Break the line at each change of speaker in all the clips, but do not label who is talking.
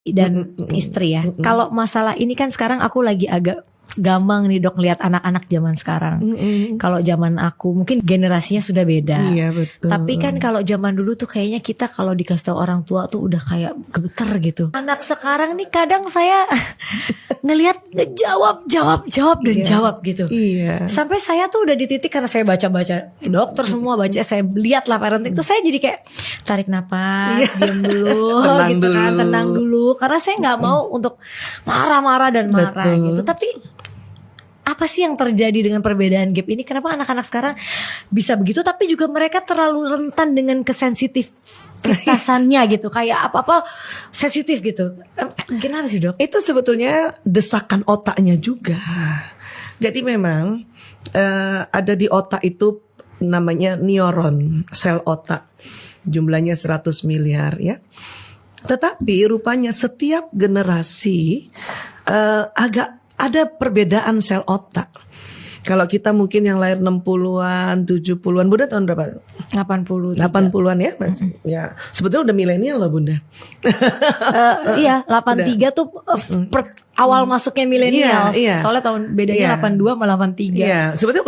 dan istri ya. Kalau masalah ini kan sekarang aku lagi agak gamang nih dok lihat anak-anak zaman sekarang. Kalau zaman aku mungkin generasinya sudah beda.
Iya betul.
Tapi kan kalau zaman dulu tuh kayaknya kita kalau dikasih tahu orang tua tuh udah kayak gemeter gitu. Anak sekarang nih kadang saya ngelihat jawab dan jawab gitu.
Iya.
Sampai saya tuh udah di titik karena saya baca-baca dokter semua baca, saya lihat lah parenting itu saya jadi kayak tarik napas, diam dulu,
Tenang
gitu kan,
dulu.
tenang dulu. Karena saya nggak mau untuk marah-marah dan marah gitu. Tapi apa sih yang terjadi dengan perbedaan gap ini? Kenapa anak-anak sekarang bisa begitu? Tapi juga mereka terlalu rentan dengan kesensitifitasannya gitu. Kayak apa-apa sensitif gitu. Gimana sih dok?
Itu sebetulnya desakan otaknya juga. Jadi memang ada di otak itu namanya neuron, sel otak. Jumlahnya 100 miliar ya. Tetapi rupanya setiap generasi agak ada perbedaan sel otak. Kalau kita mungkin yang lahir 60-an, 70-an, Bunda tahun berapa?
80.
80-an ya, Mas? Ya, sebetulnya udah milenial loh, Bunda.
Iya, 83 tuh awal masuknya milenial.
Iya.
Soalnya tahun bedanya 82 sama 83.
Iya, sebetulnya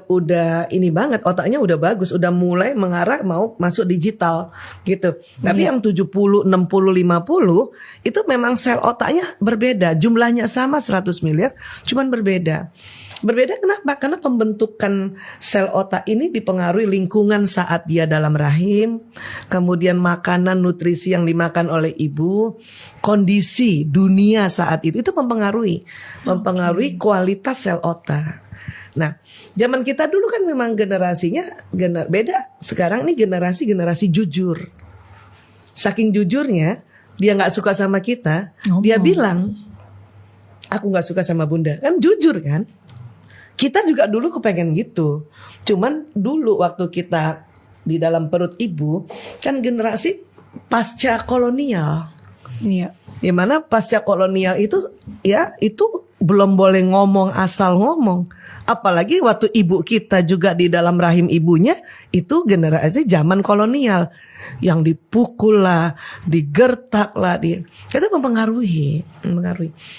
udah ini banget, otaknya udah bagus, udah mulai mengarah mau masuk digital gitu. Tapi yang 70, 60, 50 itu memang sel otaknya berbeda, jumlahnya sama 100 miliar, cuman berbeda. Berbeda kenapa? Karena pembentukan sel otak ini dipengaruhi lingkungan saat dia dalam rahim, kemudian makanan nutrisi yang dimakan oleh ibu, kondisi dunia saat itu mempengaruhi kualitas sel otak. Nah, zaman kita dulu kan memang generasinya beda. Sekarang ini generasi jujur. Saking jujurnya, dia nggak suka sama kita, dia bilang, aku nggak suka sama Bunda. Kan jujur kan? Kita juga dulu kepengen gitu. Cuman dulu waktu kita di dalam perut ibu kan generasi pasca kolonial.
Iya.
Dimana pasca kolonial itu ya itu belum boleh ngomong asal ngomong. Apalagi waktu ibu kita juga di dalam rahim ibunya itu generasi zaman kolonial yang dipukul lah, digertak lah, itu mempengaruhi.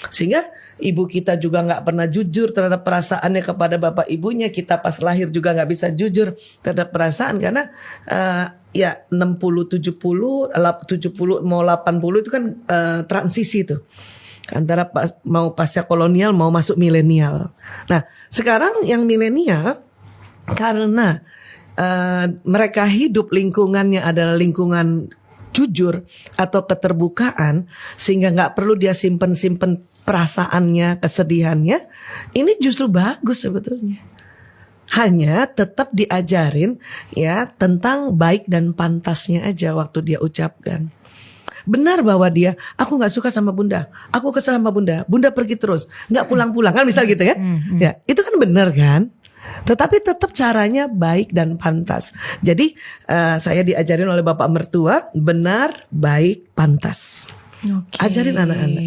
Sehingga ibu kita juga nggak pernah jujur terhadap perasaannya kepada bapak ibunya. Kita pas lahir juga nggak bisa jujur terhadap perasaan karena ya 60, 70 mau 80 itu kan transisi tuh. Antara mau pasca kolonial mau masuk milenial. Nah sekarang yang milenial karena mereka hidup lingkungannya adalah lingkungan jujur atau keterbukaan sehingga nggak perlu dia simpen perasaannya, kesedihannya. Ini justru bagus sebetulnya. Hanya tetap diajarin ya tentang baik dan pantasnya aja waktu dia ucapkan. Benar bahwa dia, aku nggak suka sama Bunda, aku kesal sama Bunda, Bunda pergi terus, nggak pulang-pulang kan misal gitu ya. Ya itu kan benar kan. Tetapi tetap caranya baik dan pantas. Jadi saya diajarin oleh bapak mertua benar, baik, pantas. Ajarin anak-anak.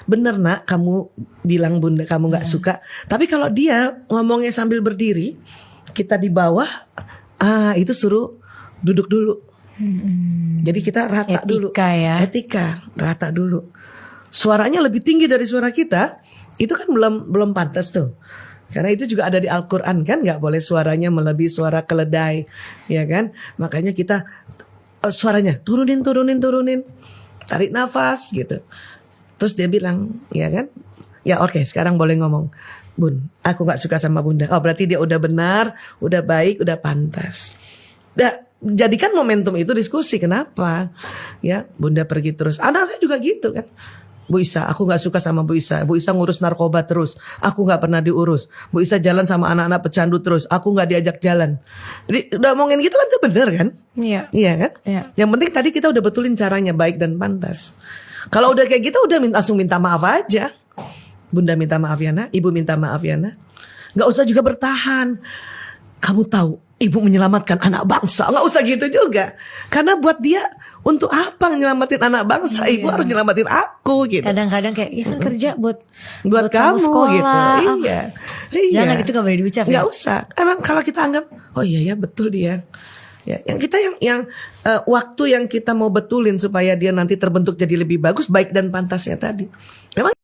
Benar nak, kamu bilang Bunda kamu nggak suka. Tapi kalau dia ngomongnya sambil berdiri, kita di bawah, itu suruh duduk dulu. Jadi kita rata dulu. Etika, rata dulu. Suaranya lebih tinggi dari suara kita, itu kan belum pantas tuh. Karena itu juga ada di Al-Quran kan, nggak boleh suaranya melebihi suara keledai, ya kan? Makanya kita suaranya turunin, tarik nafas gitu. Terus dia bilang, ya kan? Ya oke, sekarang boleh ngomong, Bun, aku nggak suka sama Bunda. Oh berarti dia udah benar, udah baik, udah pantas. Nah, jadikan momentum itu diskusi. Kenapa? Ya, Bunda pergi terus. Anak saya juga gitu kan. Bu Isa, aku gak suka sama Bu Isa. Bu Isa ngurus narkoba terus, aku gak pernah diurus. Bu Isa jalan sama anak-anak pecandu terus, aku gak diajak jalan. Jadi udah ngomongin gitu kan itu bener kan? Iya kan? Iya. Yang penting tadi kita udah betulin caranya baik dan pantas. Kalau udah kayak gitu udah langsung minta maaf aja. Bunda minta maaf ya nak, Ibu minta maaf ya nak. Gak usah juga bertahan. Kamu tahu Ibu menyelamatkan anak bangsa. Gak usah gitu juga. Karena buat dia, untuk apa nyelamatin anak bangsa? Ibu harus nyelamatin aku gitu.
Kadang-kadang kayak, ya kan kerja buat
kamu
sekolah,
gitu. Iya.
Jangan itu gak boleh diucap.
Gak usah. Emang kalau kita anggap, oh iya ya betul dia. Ya, yang kita waktu yang kita mau betulin supaya dia nanti terbentuk jadi lebih bagus, baik dan pantasnya tadi. Memang